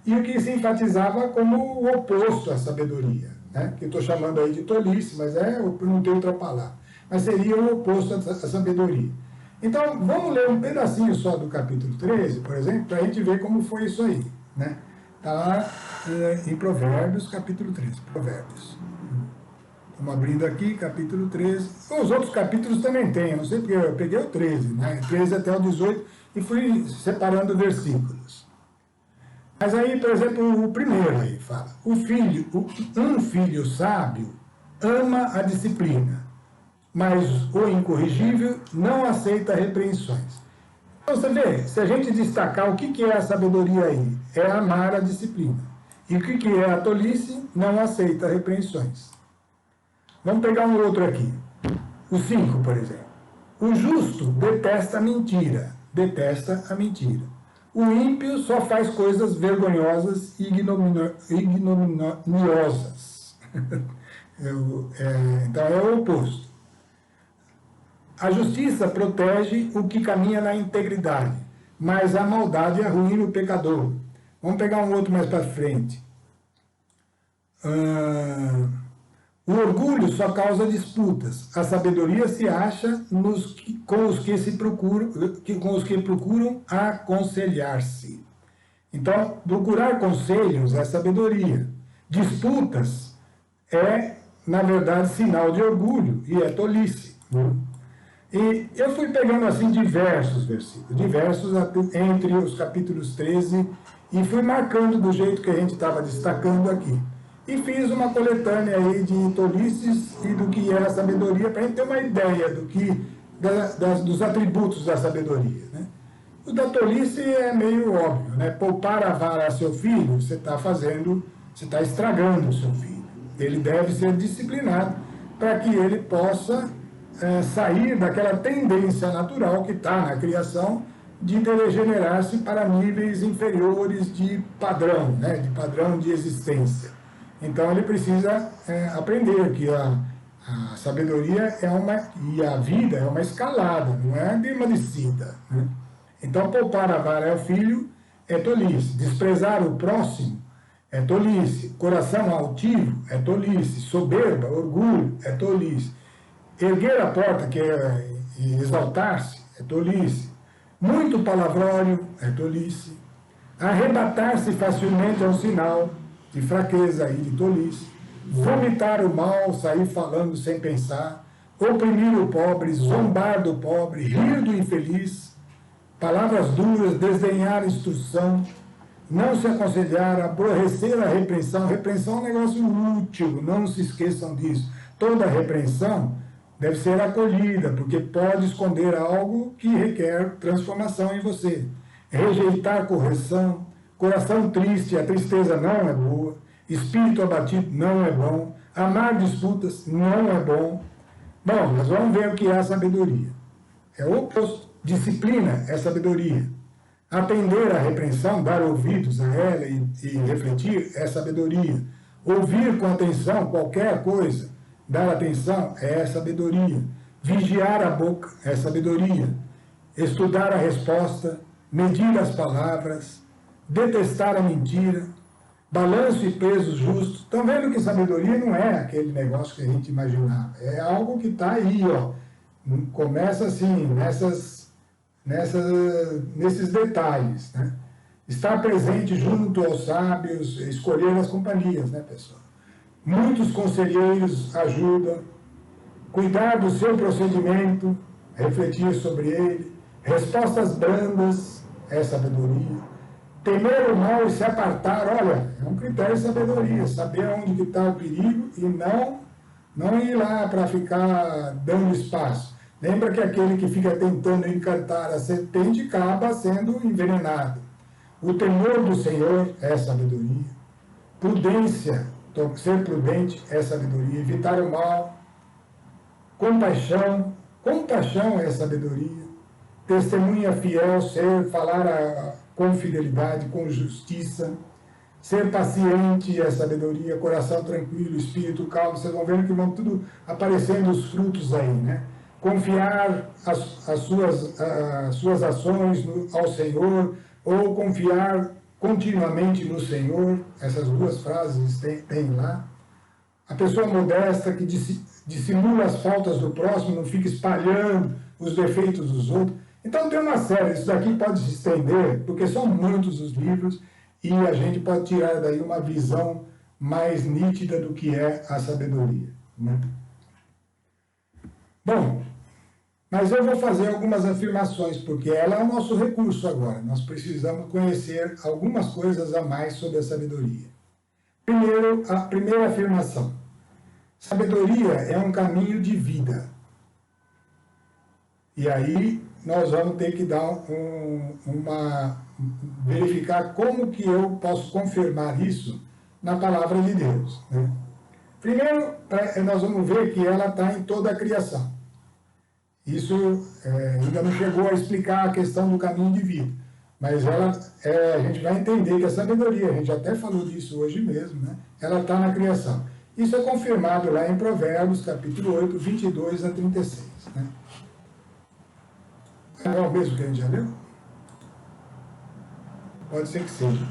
e o que se enfatizava como o oposto à sabedoria, né? Que eu estou chamando aí de tolice, mas não tem outra palavra. Mas seria o oposto à sabedoria. Então, vamos ler um pedacinho só do capítulo 13, por exemplo, para a gente ver como foi isso aí, né? Está lá em Provérbios, capítulo 13. Provérbios. Estamos abrindo aqui, capítulo 13. Os outros capítulos também tem, não sei porque eu peguei o 13, né? 13 até o 18, e fui separando versículos. Mas aí, por exemplo, o primeiro aí fala, um filho sábio ama a disciplina, mas o incorrigível não aceita repreensões. Então você vê, se a gente destacar o que é a sabedoria aí, é amar a disciplina. E o que é a tolice, não aceita repreensões. Vamos pegar um outro aqui. O 5, por exemplo. O justo detesta a mentira. Detesta a mentira. O ímpio só faz coisas vergonhosas e ignominiosas. Então é o oposto. A justiça protege o que caminha na integridade, mas a maldade arruína o pecador. Vamos pegar um outro mais para frente. O orgulho só causa disputas. A sabedoria se acha com os que procuram aconselhar-se. Então, procurar conselhos é sabedoria. Disputas é, na verdade, sinal de orgulho e é tolice. E eu fui pegando assim diversos versículos, diversos entre os capítulos 13, e fui marcando do jeito que a gente estava destacando aqui. E fiz uma coletânea aí de tolices e do que é a sabedoria, para a gente ter uma ideia dos atributos da sabedoria, né? O da tolice é meio óbvio, né? Poupar a vara a seu filho, você está estragando o seu filho. Ele deve ser disciplinado para que ele possa sair daquela tendência natural que está na criação de degenerar-se para níveis inferiores de padrão, né? De padrão de existência. Então ele precisa aprender que a sabedoria e a vida é uma escalada, não é de uma descida, né? Então poupar a vara ao filho é tolice, desprezar o próximo é tolice, coração altivo é tolice, soberba, orgulho é tolice, erguer a porta que é exaltar-se é tolice, muito palavrório é tolice, arrebatar-se facilmente é um sinal de fraqueza e de tolice, vomitar o mal, sair falando sem pensar, oprimir o pobre, zombar do pobre, rir do infeliz, palavras duras, desdenhar a instrução, não se aconselhar, aborrecer a repreensão. Repreensão é um negócio útil, não se esqueçam disso. Toda repreensão deve ser acolhida, porque pode esconder algo que requer transformação em você. Rejeitar correção, coração triste, a tristeza não é boa, espírito abatido não é bom, amar disputas não é bom. Bom, nós vamos ver o que é a sabedoria. É o oposto. Disciplina é sabedoria. Atender à repreensão, dar ouvidos a ela e refletir é sabedoria. Ouvir com atenção qualquer coisa, dar atenção é sabedoria. Vigiar a boca é sabedoria. Estudar a resposta, medir as palavras, detestar a mentira, balanço e peso justo. Estão vendo que sabedoria não é aquele negócio que a gente imaginava. É algo que está aí, ó. Começa assim, nesses detalhes, né? Estar presente junto aos sábios, escolher as companhias, né, pessoal? Muitos conselheiros ajudam. Cuidar do seu procedimento, refletir sobre ele. Respostas brandas é sabedoria. Temer o mal e se apartar, olha, é um critério de sabedoria. Saber onde está o perigo e não ir lá para ficar dando espaço. Lembra que aquele que fica tentando encantar a serpente acaba sendo envenenado. O temor do Senhor é sabedoria. Prudência, ser prudente é sabedoria. Evitar o mal. Compaixão é sabedoria. Testemunha fiel, falar com fidelidade, com justiça. Ser paciente é sabedoria. Coração tranquilo, espírito calmo. Vocês vão vendo que vão tudo aparecendo os frutos aí, né? Confiar as suas ações ao Senhor, ou confiar continuamente no Senhor. Essas duas frases tem lá. A pessoa modesta que dissimula as faltas do próximo, não fica espalhando os defeitos dos outros. Então tem uma série, isso daqui pode se estender, porque são muitos os livros, e a gente pode tirar daí uma visão mais nítida do que é a sabedoria, né? Bom, mas eu vou fazer algumas afirmações, porque ela é o nosso recurso agora. Nós precisamos conhecer algumas coisas a mais sobre a sabedoria. Primeiro, a primeira afirmação. Sabedoria é um caminho de vida. E aí nós vamos ter que dar verificar como que eu posso confirmar isso na palavra de Deus, né? Primeiro, nós vamos ver que ela está em toda a criação. Isso ainda não chegou a explicar a questão do caminho de vida, mas a gente vai entender que a sabedoria, a gente até falou disso hoje mesmo, né? Ela está na criação. Isso é confirmado lá em Provérbios, capítulo 8, 22 a 36. Né? É o mesmo que a gente já leu? Pode ser que seja.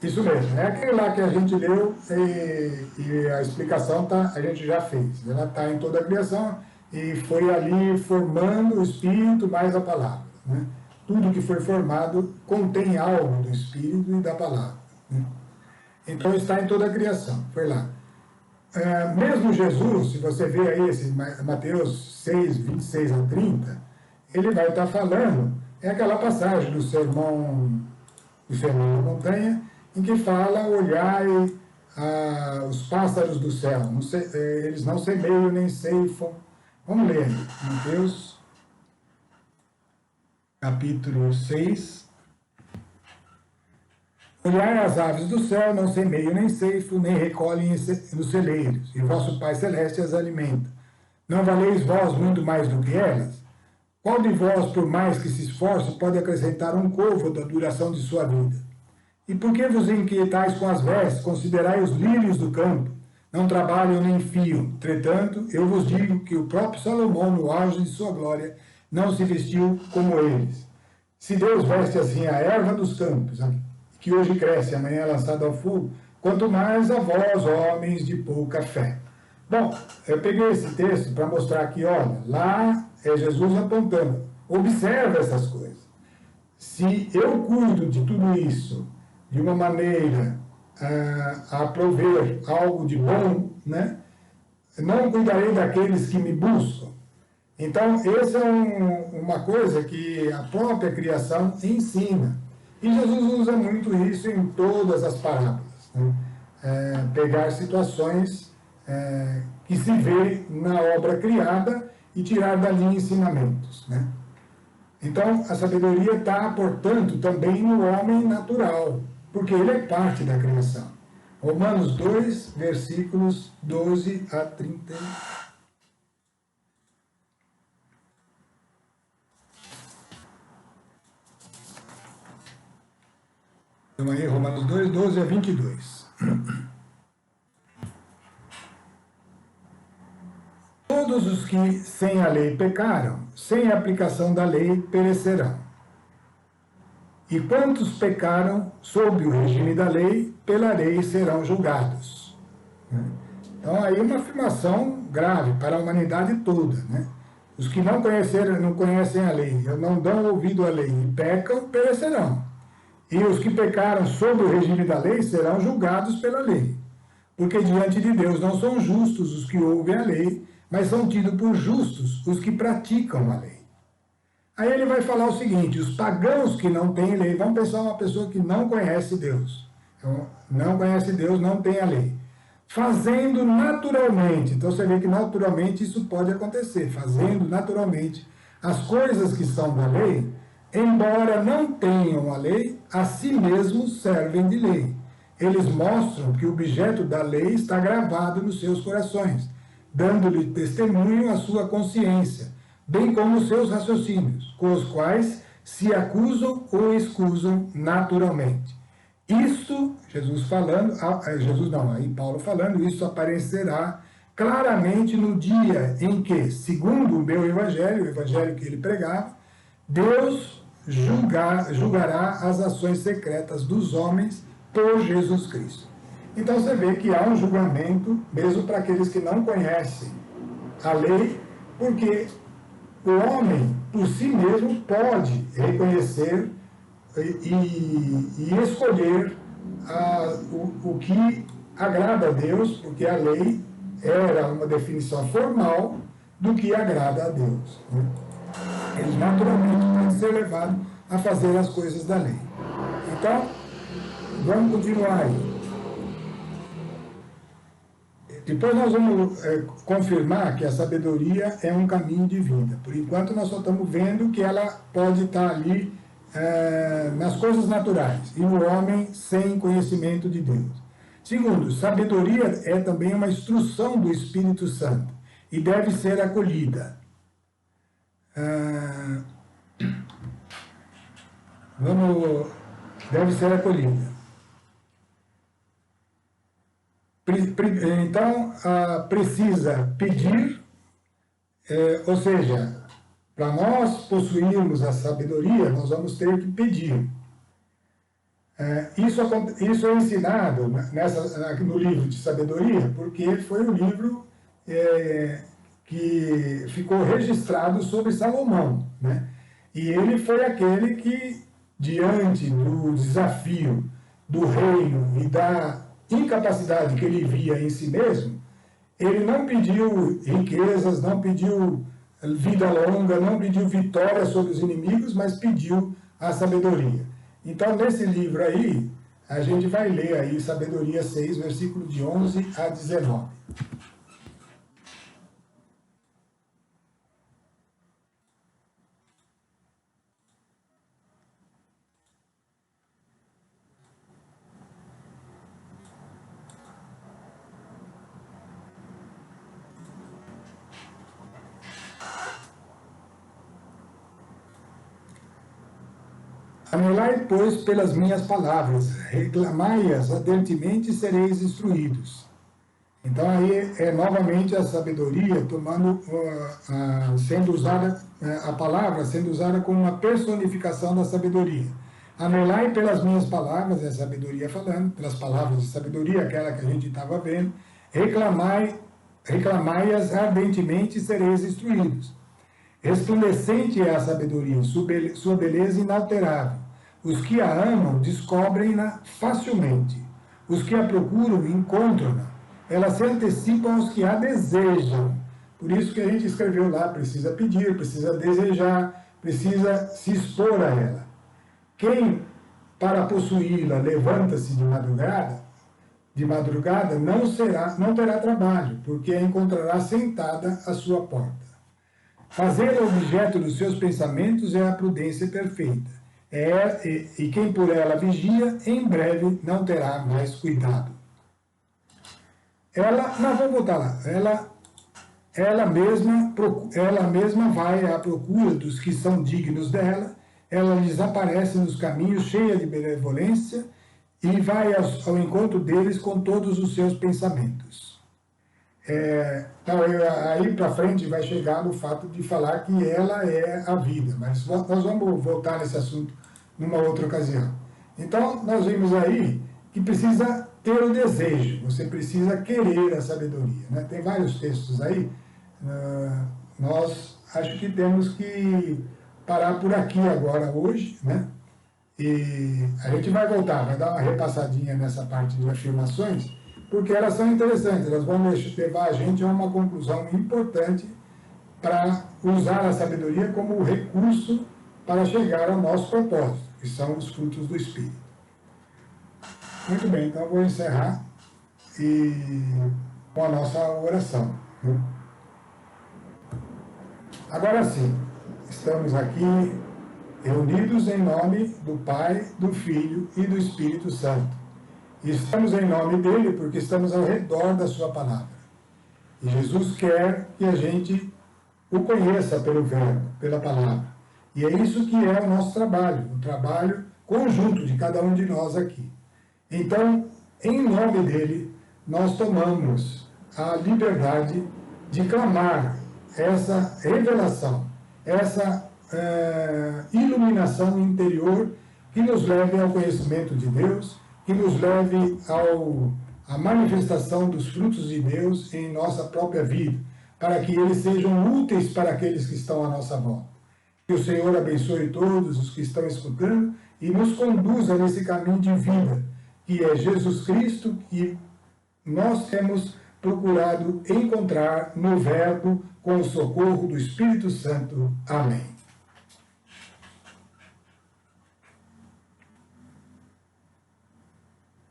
Isso mesmo. É aquele lá que a gente leu e a explicação a gente já fez. Ela está em toda a criação e foi ali formando o Espírito mais a palavra, né? Tudo que foi formado contém algo do Espírito e da palavra, né? Então está em toda a criação. Foi lá. Mesmo Jesus, se você vê aí esse Mateus 6, 26 a 30, ele vai estar falando, é aquela passagem do sermão da montanha, em que fala, olhai os pássaros do céu, eles não semeiam nem ceifam. Vamos ler, Mateus, capítulo 6. Olhai as aves do céu, não semeiam nem ceifam, nem recolhem nos celeiros, e vosso Pai Celeste as alimenta. Não valeis vós muito mais do que elas? Qual de vós, por mais que se esforce, pode acrescentar um côvado à duração de sua vida? E por que vos inquietais com as vestes? Considerai os lírios do campo. Não trabalham nem fiam. Entretanto, eu vos digo que o próprio Salomão, no auge de sua glória, não se vestiu como eles. Se Deus veste assim a erva dos campos, que hoje cresce, amanhã é lançada ao fogo, quanto mais a vós, homens de pouca fé. Bom, eu peguei esse texto para mostrar aqui, olha, lá é Jesus apontando. Observa essas coisas. Se eu cuido de tudo isso de uma maneira a prover algo de bom, né? Não cuidarei daqueles que me buscam. Então, essa é uma coisa que a própria criação ensina. E Jesus usa muito isso em todas as parábolas, né? Pegar situações que se vê na obra criada e tirar dali ensinamentos, né? Então, a sabedoria está, portanto, também no homem natural, porque ele é parte da criação. Romanos 2, versículos 12 a 30. Então aí, Romanos 2, 12 a 22. Todos os que sem a lei pecaram, sem a aplicação da lei, perecerão. E quantos pecaram sob o regime da lei, pela lei serão julgados. Então, aí uma afirmação grave para a humanidade toda, né? Os que não conhecem a lei, não dão ouvido à lei e pecam, perecerão. E os que pecaram sob o regime da lei serão julgados pela lei. Porque diante de Deus não são justos os que ouvem a lei, mas são tidos por justos os que praticam a lei. Aí ele vai falar o seguinte, os pagãos que não têm lei, vamos pensar uma pessoa que não conhece Deus. Então, não conhece Deus, não tem a lei. Fazendo naturalmente, então você vê que naturalmente isso pode acontecer, fazendo naturalmente as coisas que são da lei, embora não tenham a lei, a si mesmos servem de lei. Eles mostram que o objeto da lei está gravado nos seus corações, dando-lhe testemunho a sua consciência, bem como os seus raciocínios, com os quais se acusam ou excusam naturalmente. Isso, aí Paulo falando, isso aparecerá claramente no dia em que, segundo o meu evangelho, o evangelho que ele pregava, Deus julgará as ações secretas dos homens por Jesus Cristo. Então você vê que há um julgamento, mesmo para aqueles que não conhecem a lei, porque o homem, por si mesmo, pode reconhecer e escolher o que agrada a Deus, porque a lei era uma definição formal do que agrada a Deus. Né? Eles naturalmente podem ser levados a fazer as coisas da lei. Então, vamos continuar aí. Depois nós vamos confirmar que a sabedoria é um caminho de vida. Por enquanto nós só estamos vendo que ela pode estar ali nas coisas naturais e no homem sem conhecimento de Deus. Segundo, sabedoria é também uma instrução do Espírito Santo e deve ser acolhida. Deve ser acolhida. Então, precisa pedir, ou seja, para nós possuirmos a sabedoria, nós vamos ter que pedir. Isso é ensinado no livro de sabedoria, porque foi o livro que ficou registrado sobre Salomão, né? E ele foi aquele que, diante do desafio do reino e da incapacidade que ele via em si mesmo, ele não pediu riquezas, não pediu vida longa, não pediu vitória sobre os inimigos, mas pediu a sabedoria. Então, nesse livro aí, a gente vai ler aí Sabedoria 6, versículo de 11 a 19. Anelai, pois, pelas minhas palavras, reclamai-as ardentemente e sereis instruídos. Então aí é novamente a sabedoria sendo usada, a palavra sendo usada como uma personificação da sabedoria. Anelai pelas minhas palavras, é a sabedoria falando, pelas palavras de sabedoria, aquela que a gente estava vendo, reclamai-as ardentemente e sereis instruídos. Resplandecente é a sabedoria, sua beleza inalterável. Os que a amam descobrem-na facilmente. Os que a procuram encontram-na. Ela se antecipa aos que a desejam. Por isso que a gente escreveu lá, precisa pedir, precisa desejar, precisa se expor a ela. Quem, para possuí-la, levanta-se de madrugada não terá trabalho, porque a encontrará sentada à sua porta. Fazer objeto dos seus pensamentos é a prudência perfeita. E quem por ela vigia, em breve não terá mais cuidado. Nós vamos voltar lá. Ela mesma vai à procura dos que são dignos dela, ela lhes aparece nos caminhos cheia de benevolência e vai ao encontro deles com todos os seus pensamentos. Então, aí para frente vai chegar no fato de falar que ela é a vida, mas nós vamos voltar nesse assunto numa outra ocasião. Então, nós vimos aí que precisa ter o desejo, você precisa querer a sabedoria. Né? Tem vários textos aí, nós acho que temos que parar por aqui agora, hoje, né? E a gente vai voltar, vai dar uma repassadinha nessa parte de afirmações, porque elas são interessantes, elas vão levar a gente a uma conclusão importante para usar a sabedoria como recurso para chegar ao nosso propósito, que são os frutos do Espírito. Muito bem, então eu vou encerrar com a nossa oração. Agora sim, estamos aqui reunidos em nome do Pai, do Filho e do Espírito Santo. E estamos em nome dele porque estamos ao redor da sua palavra. E Jesus quer que a gente o conheça pelo verbo, pela palavra. E é isso que é o nosso trabalho, um trabalho conjunto de cada um de nós aqui. Então, em nome dele, nós tomamos a liberdade de clamar essa revelação, essa iluminação interior que nos leve ao conhecimento de Deus, que nos leve à manifestação dos frutos de Deus em nossa própria vida, para que eles sejam úteis para aqueles que estão à nossa volta. Que o Senhor abençoe todos os que estão escutando e nos conduza nesse caminho de vida, que é Jesus Cristo, que nós temos procurado encontrar no Verbo com o socorro do Espírito Santo. Amém.